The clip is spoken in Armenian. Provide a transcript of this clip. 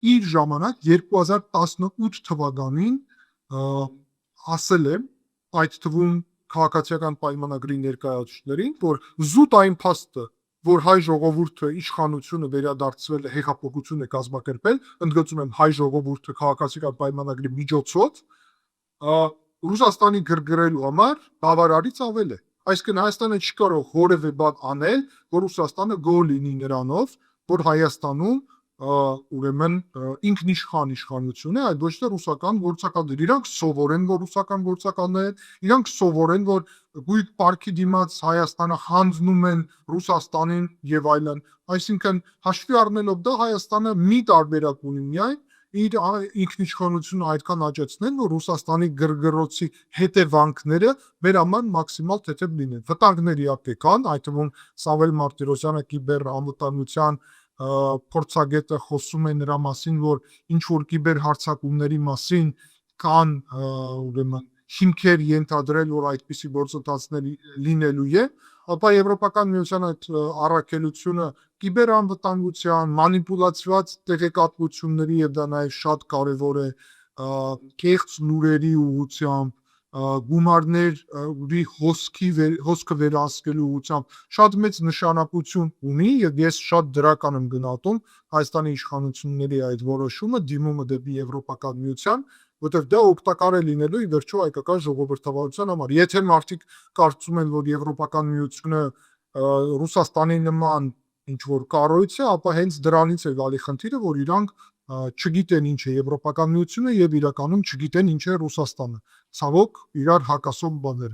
իր ժամանակ 2018 թվականին ասել է, այդ թվում քաղաքացիական պայմանագրի ներկայացուցիչներին, որ զուտ այն փաստը, որ հայ ժողովուրդը իշխանությունը վերադարձվել է, հեղափոխություն է կազմակերպել, ընդգծում եմ հայ ժողովուրդը քաղաքացիական պայմանագրի միջոցով, Ռուսաստանի գրգռելու համար բավարարից ավել է։ Այսինքն Հայաստանը չի կարող որևէ բան անել, որ Ռուսաստանը գոհ լինի նրանով, որ Հայաստանում ուրեմն ինքնիշխան իշխանություն է, այլ ոչ թե ռուսական գործակալներ։ Իրանք սովորեն, որ ռուսական գործակալներ, իրանք սովորեն, որ գույք պարքի դիմաց Հայաստանը հանձնում են Ռուսաստանին եւ այլն։ Այսինքն հաշվի առնելով դա Հայաստանը մի տարբերակ ունի միայն իր ինքնիշխանությունը այդքան աճեցնել, որ Ռուսաստանի գրգռոցի հետևանքները մեր համար մաքսիմալ թեթև լինեն։ Վտանգներ իհարկե կան, այդ թվում Սամվել Մարտիրոսյանը կիբեր անվտանգության փորձագետը խոսում է նրա մասին, որ ինչ որ կիբեր հարձակումների մասին կան ուրեմն հիմքեր ենթադրել, որ այդպիսի գործընթացներ լինելու է, ապա Եվրոպական միության այդ առաքելությունը կիբեր անվտանգության, մանիպուլացված տեղեկատվությունների եւ դա նաեւ շատ կարեւոր է կեղծ լուրերի ուղղությամբ, գումարների հոսքը վերահսկելու ուղղությամբ շատ մեծ նշանակություն ունի եւ ես շատ դրական եմ գնահատում Հայաստանի իշխանությունների այդ որոշումը դիմումը դեպի Եվրոպական միության, որտեղ դա օգտակար է լինելու ի վերջո հայկական ժողովրդավարության համար։ Եթե մարդիկ կարծում են, որ Եվրոպական միությունը Ռուսաստանի նման ինչ որ կառույց է, ապա հենց դրանից է գալի խնդիրը, որ իրանք չգիտեն ինչ է Եվրոպական միությունը եւ իրականում չգիտեն ինչ է Ռուսաստանը։ Ցավոք իրար հակասող բաներ։